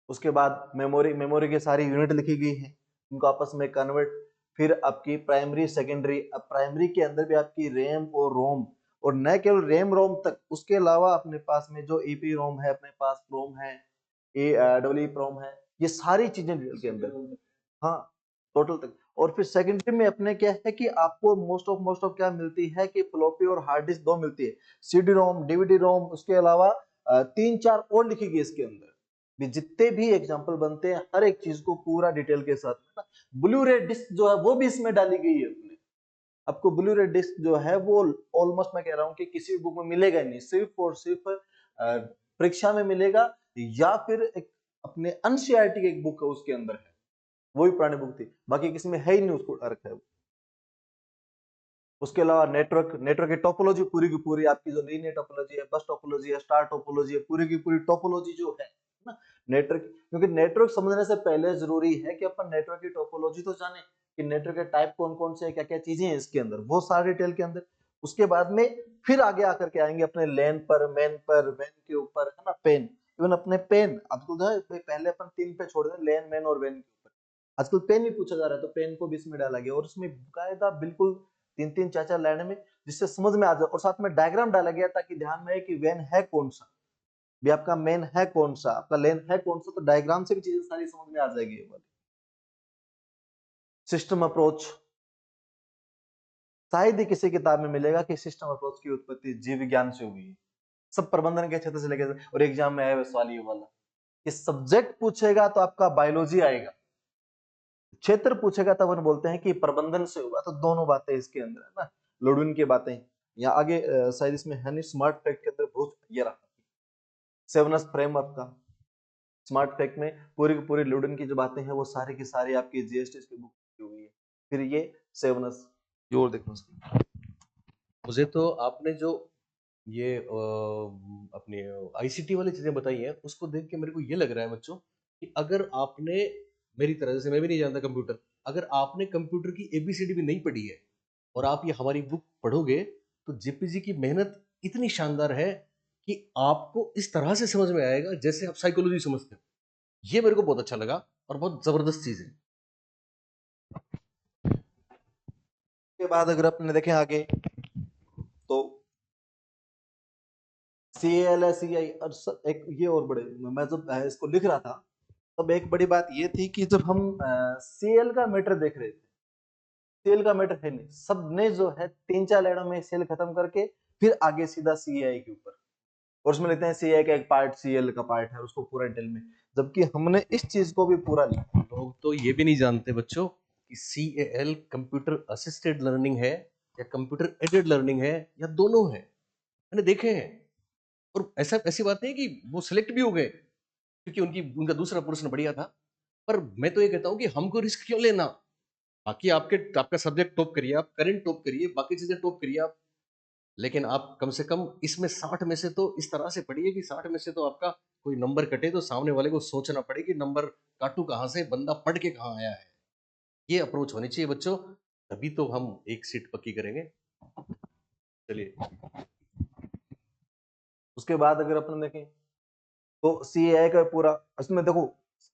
उसके बाद मेमोरी, मेमोरी की सारी यूनिट लिखी गई है, उनको आपस में कन्वर्ट। फिर आपकी प्राइमरी सेकेंडरी, अब प्राइमरी के अंदर भी आपकी रैम और रोम, और न केवल रैम रोम तक, उसके अलावा अपने पास में जो ईपी रोम है, अपने पास प्रोम है, ए डब्ल्यू प्रोम है, ये सारी चीजें डिटेल के अंदर। हाँ, टोटल तक। और फिर सेकेंडरी में अपने क्या है कि आपको मोस्ट ऑफ क्या मिलती है कि फ्लॉपी और हार्ड डिस्क दो मिलती है, सीडी रोम, डीवीडी रोम, उसके अलावा 3-4 और लिखी गई इसके अंदर भी, जितने भी एग्जांपल बनते हैं हर एक चीज को पूरा डिटेल के साथ ना। ब्लू रे डिस्क जो है वो भी इसमें डाली गई है अपने, आपको ब्लू रे डिस्क जो है वो ऑलमोस्ट मैं कह रहा हूँ कि किसी बुक में मिलेगा ही नहीं, सिर्फ और सिर्फ परीक्षा में मिलेगा, या फिर एक अपने एनसीईआरटी की एक बुक है उसके अंदर है, वो भी पुरानी बुक थी, बाकी किसी में है ही नहीं, उसको रखा है। उसके अलावा नेटवर्क, नेटवर्क की टोपोलॉजी पूरी की पूरी, आपकी जो नई नई टोपोलॉजी है, बस टोपोलॉजी है, स्टार टोपोलॉजी है, पूरी की पूरी टोपोलॉजी जो है ना, नेटवर्क, क्योंकि नेटवर्क समझने से पहले जरूरी है कि अपन नेटवर्क की टोपोलॉजी तो जाने कि नेटवर्क के टाइप कौन कौन से, क्या क्या चीजें हैं इसके अंदर, वो सारे डिटेल के अंदर। उसके बाद में फिर आगे आकर के आएंगे अपने लैन पर मैन के ऊपर है ना, पेन, इवन अपने पेन आजकल जो है पहले अपन 3 पे छोड़ दें, लैन मैन और वैन के ऊपर, आजकल पेन भी पूछा जा रहा है, तो पेन को भी इसमें डाला गया, और उसमें कायदा बिल्कुल 3-3 4-4 लाइन में, जिससे समझ में आ जाए, और साथ में डायग्राम डाला गया ताकि ध्यान में है कि वेन है कौन सा, भी आपका मेन है कौन सा, आपका लेन है कौन सा, तो डायग्राम से भी चीजें सारी समझ में आ जाएगी ये वाली। सिस्टम अप्रोच, शायद ही किसी किताब में मिलेगा कि सिस्टम अप्रोच की उत्पत्ति जीव विज्ञान से हुई है, सब प्रबंधन के क्षेत्र से लेकर, और एग्जाम में है सवाल ये वाला कि सब्जेक्ट पूछेगा तो आपका बायोलॉजी आएगा, क्षेत्र पूछेगा तब हम बोलते हैं कि प्रबंधन से हुआ, तो दोनों बातें इसके अंदर है ना, लोडविन की बातें या आगे शायद इसमें है नहीं, स्मार्ट फैक्ट के अंदर बहुत ये रहा, सेवनस फ्रेम आपका स्मार्ट फैक्ट में पूरी की पूरी लोडन की जो बातें हैं वो सारी की सारी आपकी जीएसटी की बुक की हुई है। फिर ये सेवनस, जोर देखो उसकी। मुझे तो आपने जो ये अपने आईसीटी वाली चीजें बताई हैं उसको देख के मेरे को ये लग रहा है बच्चों कि अगर आपने मेरी तरह, जैसे मैं भी नहीं जानता कंप्यूटर, अगर आपने कंप्यूटर की एबीसीडी भी नहीं पढ़ी है और आप ये हमारी बुक पढ़ोगे तो जेपीजी की मेहनत इतनी शानदार है कि आपको इस तरह से समझ में आएगा जैसे आप साइकोलॉजी समझते हो। ये मेरे को बहुत अच्छा लगा और बहुत जबरदस्त चीज है। के बाद अगर अपने देखें आगे तो CALSEI और एक ये और बड़े, मैं जब इसको लिख रहा था तब एक बड़ी बात ये थी कि जब हम CL का मैटर देख रहे थे, CL का मैटर है नहीं, सबने जो है 3-4 लाइनों में CL खत्म करके फिर आगे सीधा CAI के ऊपर, और उसमें लिखते हैं CAI का एक पार्ट CL का पार्ट है, उसको पूरा डिटेल में, जबकि हमने इस चीज को भी पूरा लिखा। लोग तो ये भी नहीं जानते बच्चों कि CAL कंप्यूटर असिस्टेड लर्निंग है या कंप्यूटर एडेड लर्निंग है या दोनों है। मैंने देखे हैं और ऐसा ऐसी बात नहीं कि वो सिलेक्ट भी हो गए क्योंकि उनका दूसरा प्रश्न बढ़िया था। पर मैं तो ये कहता हूँ कि हमको रिस्क क्यों लेना। बाकी आपका सब्जेक्ट टॉप करिए, आप करंट टॉप करिए, बाकी चीजें टॉप करिए आप, लेकिन आप कम से कम इसमें 60 में से तो इस तरह से पढ़िए कि 60 में से तो आपका कोई नंबर कटे तो सामने वाले को सोचना पड़े कि नंबर काटू कहाँ से, बंदा पढ़ के कहाँ आया है। ये अप्रोच होनी चाहिए बच्चों, तभी तो हम एक सीट पक्की करेंगे। चलिए उसके बाद अगर अपन देखें तो CAI का पूरा, इसमें देखो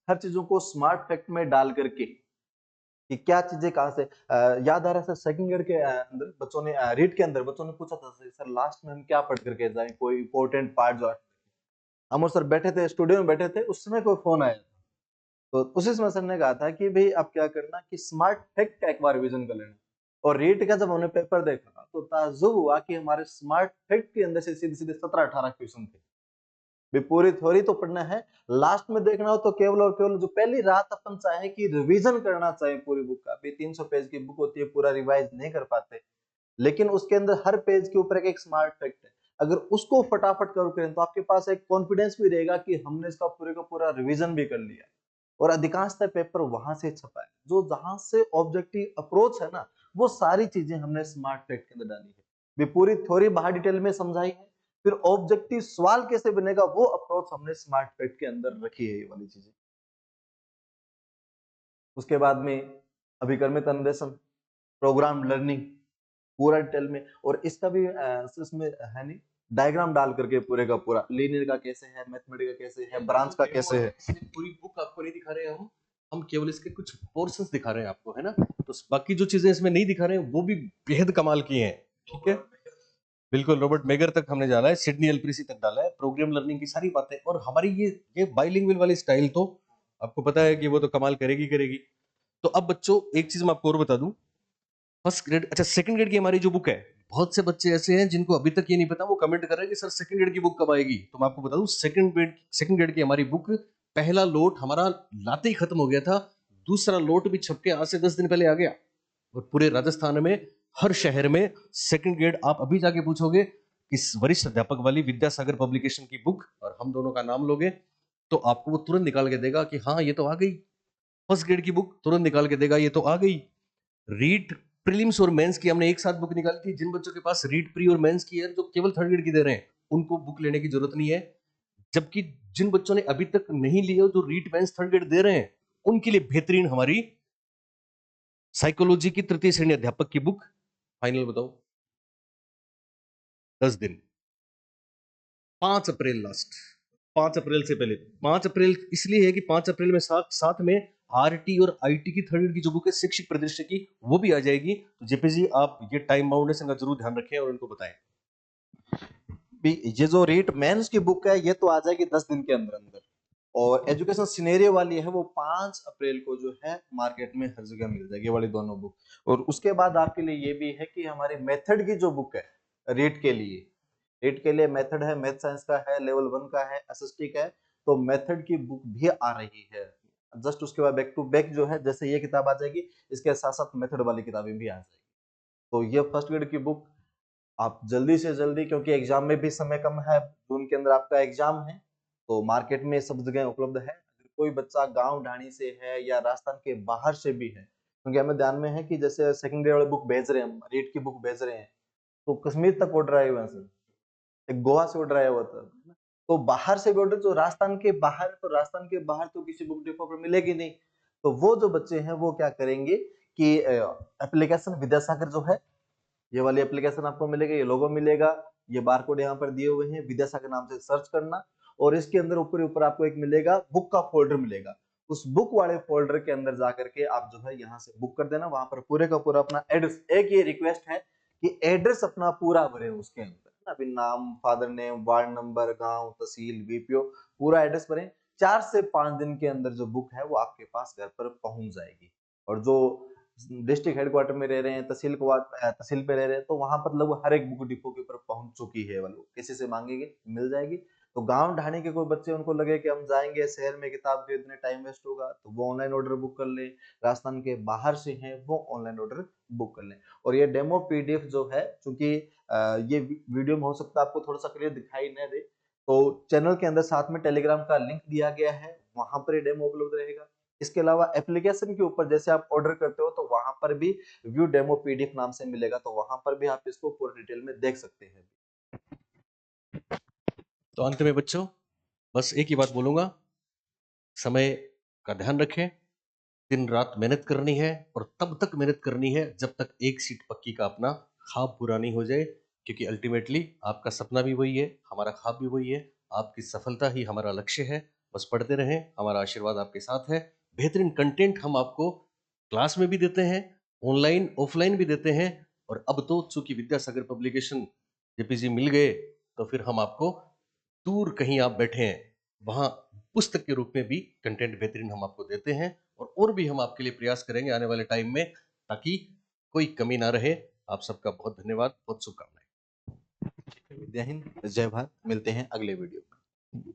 हर चीजों को स्मार्ट फैक्ट में डाल करके कि क्या चीजें कहाँ से याद आ रहा है सर, सेकंड ईयर के अंदर बच्चों ने रीड के अंदर बच्चों ने पूछा था सर लास्ट में हम क्या पढ़ करके जाएं, कोई इंपॉर्टेंट पार्ट जो है। हम और सर बैठे थे, स्टूडियो में बैठे थे, उस समय कोई फोन आया, तो उसी समय सर ने कहा था कि भाई आप क्या करना कि स्मार्ट फैक्ट का एक बार रिवीजन कर लेना। और रीट का जब हमने पेपर देखा तो ताज्जुब हुआ कि हमारे स्मार्ट फैक्ट के अंदर से सीधे सीधे 17-18 क्वेश्चन थे। भी पूरी थ्योरी तो पढ़ना है, लास्ट में देखना हो तो केवल और केवल जो पहली रात अपन चाहे कि रिवीजन करना चाहे पूरी बुक का, भी 300 पेज की बुक होती है, पूरा रिवाइज नहीं कर पाते, लेकिन उसके अंदर हर पेज के ऊपर एक स्मार्ट फैक्ट है, अगर उसको फटाफट करें तो आपके पास एक कॉन्फिडेंस भी रहेगा कि हमने इसका पूरे का पूरा रिवीजन भी कर लिया। और अधिकांशतः पेपर वहां से छपा है, जो जहां से ऑब्जेक्टिव अप्रोच है ना, वो सारी चीजें हमने स्मार्ट फैक्ट के अंदर डाली है। भी पूरी थ्योरी बाहर डिटेल में समझाई है, फिर ऑब्जेक्टिव सवाल कैसे बनेगा वो अप्रोच हमने स्मार्ट फैक्ट के अंदर रखी है, ये वाली चीजें। उसके बाद में अभिकर्मित अन्वेषण, प्रोग्राम लर्निंग पूरा डिटेल में, और इसका भी इसमें है नहीं, डायग्राम डाल करके पूरे का पूरा लीनियर का कैसे है, मैथमेटिक का कैसे है, ब्रांच का कैसे है। पूरी बुक आपको नहीं दिखा रहे हैं हम केवल इसके कुछ पोर्शंस दिखा रहे हैं आपको, है ना। तो बाकी जो चीजें इसमें नहीं दिखा रहे हैं वो भी बेहद कमाल की हैं। ठीक है, बिल्कुल रॉबर्ट मेगर तक हमने जाना है, सिडनी एलपीसी तक डाला है, प्रोग्राम लर्निंग की सारी बातें, और हमारी ये बाइलिंगुअल वाली स्टाइल तो आपको पता है कि वो तो कमाल करेगी करेगी। तो अब बच्चों एक चीज मैं आपको और बता दूं, फर्स्ट ग्रेड, अच्छा सेकंड ग्रेड की हमारी जो बुक है, बहुत से बच्चे ऐसे हैं जिनको अभी तक ये नहीं पता, वो कमेंट कर रहे हैं कि सर सेकंड ग्रेड की बुक कब आएगी। तो मैं आपको बता दूं सेकंड ग्रेड की हमारी बुक, पहला लोट हमारा लाते ही खत्म हो गया था, दूसरा लोट भी छप के आज से 10 दिन पहले आ गया। और पूरे राजस्थान में हर शहर में सेकंड ग्रेड आप अभी जाके पूछोगे कि वरिष्ठ अध्यापक वाली विद्यासागर पब्लिकेशन की बुक और हम दोनों का नाम लोगे तो आपको वो तुरंत निकाल के देगा कि हाँ ये तो आ गई। फर्स्ट ग्रेड की बुक तुरंत निकाल के देगा ये तो आ गई। रीट प्रीलिम्स और मेंस की हमने एक साथ बुक निकाली थी, जिन बच्चों के पास रीट प्री और मेंस की है जो केवल थर्ड ग्रेड की दे रहे हैं उनको बुक लेने की जरूरत नहीं है। जबकि जिन बच्चों ने अभी तक नहीं लिए जो रीट मेंस थर्ड ग्रेड दे रहे हैं उनके लिए बेहतरीन हमारी साइकोलॉजी की तृतीय श्रेणी अध्यापक की बुक। फाइनल बताओ 10 दिन, 5 अप्रैल लास्ट, 5 अप्रैल से पहले। 5 अप्रैल इसलिए है कि 5 अप्रैल में साथ साथ में आरटी और आईटी की थर्ड ईयर की जो बुक है शिक्षक परिदृश्य की वो भी आ जाएगी। तो जेपी जी आप ये टाइम बाउंडेशन का जरूर ध्यान रखें और उनको बताएं। भी ये जो रीट मेंस की बुक है ये तो आ जाएगी 10 दिन के अंदर अंदर, और एजुकेशन सिनेरियो वाली है वो 5 अप्रैल को जो है मार्केट में हर जगह मिल जाएगी, ये वाली दोनों बुक। और उसके बाद आपके लिए ये भी है कि हमारी मेथड की जो बुक है रीट के लिए, रीट के लिए मेथड है, मैथ साइंस का है, लेवल 1 का है, एसएसटी का है, तो मेथड की बुक भी आ रही है। जस्ट उसके बाद बैक टू बैक जो है, जैसे ये किताब आ जाएगी इसके साथ साथ मेथड वाली किताबें भी आ जाएगी। तो ये फर्स्ट ग्रेड की बुक आप जल्दी से जल्दी, क्योंकि एग्जाम में भी समय कम है, जून के अंदर आपका एग्जाम है, तो मार्केट में सब जगह उपलब्ध है। अगर कोई बच्चा गांव ढाणी से है या राजस्थान के बाहर से भी है, क्योंकि हमें ध्यान में है कि जैसे सेकंड ग्रेड वाली बुक भेज रहे हैं हम, रीट की बुक भेज रहे हैं, तो कश्मीर तक ऑर्डर आए हुए हैं सर, एक गोवा से ऑर्डर आया हुआ था, तो बाहर से भी ऑर्डर, जो राजस्थान के बाहर, तो राजस्थान के बाहर तो किसी बुक डिपो पर मिलेगी नहीं, तो वो जो बच्चे हैं वो क्या करेंगे कि एप्लीकेशन विद्यासागर जो है, ये वाली एप्लीकेशन आपको मिलेगी, ये लोगो मिलेगा, ये बारकोड यहाँ पर दिए हुए हैं, विद्यासागर नाम से सर्च करना और इसके अंदर ऊपर ऊपर आपको एक मिलेगा बुक का फोल्डर मिलेगा। उस बुक वाले फोल्डर के अंदर जाकर के आप जो है यहाँ से बुक कर देना। वहां पर पूरे का पूरा अपना एड्रेस, एक ये रिक्वेस्ट है कि एड्रेस अपना पूरा भरे उसके अंदर, अभी नाम, फादर नेम, वार्ड नंबर, गांव, तहसील, बीपीओ, पूरा एड्रेस भरें। 4 से 5 दिन के अंदर जो बुक है वो आपके पास घर पर पहुंच जाएगी। और जो डिस्ट्रिक्ट हेडक्वार्टर में रह रहे हैं, तहसील पे रह रहे हैं, तो वहां पर लगभग हर एक बुक डिपो के ऊपर पहुंच चुकी है। वो किसी से मांगेंगे मिल जाएगी। तो गांव ढाणी के कोई बच्चे, उनको लगे कि हम जाएंगे शहर में किताब खरीदने, टाइम वेस्ट होगा, तो वो ऑनलाइन ऑर्डर बुक कर लें। राजस्थान के बाहर से हैं वो ऑनलाइन ऑर्डर बुक कर लें। और ये डेमो पीडीएफ जो है, चूंकि ये वीडियो में हो सकता है आपको थोड़ा सा क्लियर दिखाई न दे, तो चैनल के अंदर साथ में टेलीग्राम का लिंक दिया गया है, वहां पर ये डेमो उपलब्ध रहेगा। इसके अलावा एप्लीकेशन के ऊपर जैसे आप ऑर्डर करते हो तो वहां पर भी व्यू डेमो पीडीएफ नाम से मिलेगा, तो वहां पर भी आप इसको पूरी डिटेल में देख सकते हैं। तो अंत में बच्चों बस एक ही बात बोलूंगा, समय का ध्यान रखें, दिन रात मेहनत करनी है और तब तक मेहनत करनी है जब तक एक सीट पक्की का अपना ख्वाब पूरा नहीं हो जाए, क्योंकि अल्टीमेटली आपका सपना भी वही है, हमारा ख्वाब भी वही है, आपकी सफलता ही हमारा लक्ष्य है। बस पढ़ते रहें, हमारा आशीर्वाद आपके साथ है। बेहतरीन कंटेंट हम आपको क्लास में भी देते हैं, ऑनलाइन ऑफलाइन भी देते हैं, और अब तो चूंकि विद्यासागर पब्लिकेशन जेपीजी मिल गए, तो फिर हम आपको दूर कहीं आप बैठे हैं वहां पुस्तक के रूप में भी कंटेंट बेहतरीन हम आपको देते हैं, और भी हम आपके लिए प्रयास करेंगे आने वाले टाइम में, ताकि कोई कमी ना रहे। आप सबका बहुत धन्यवाद, बहुत शुभकामनाएं। जय हिंद, जय भारत। मिलते हैं अगले वीडियो में।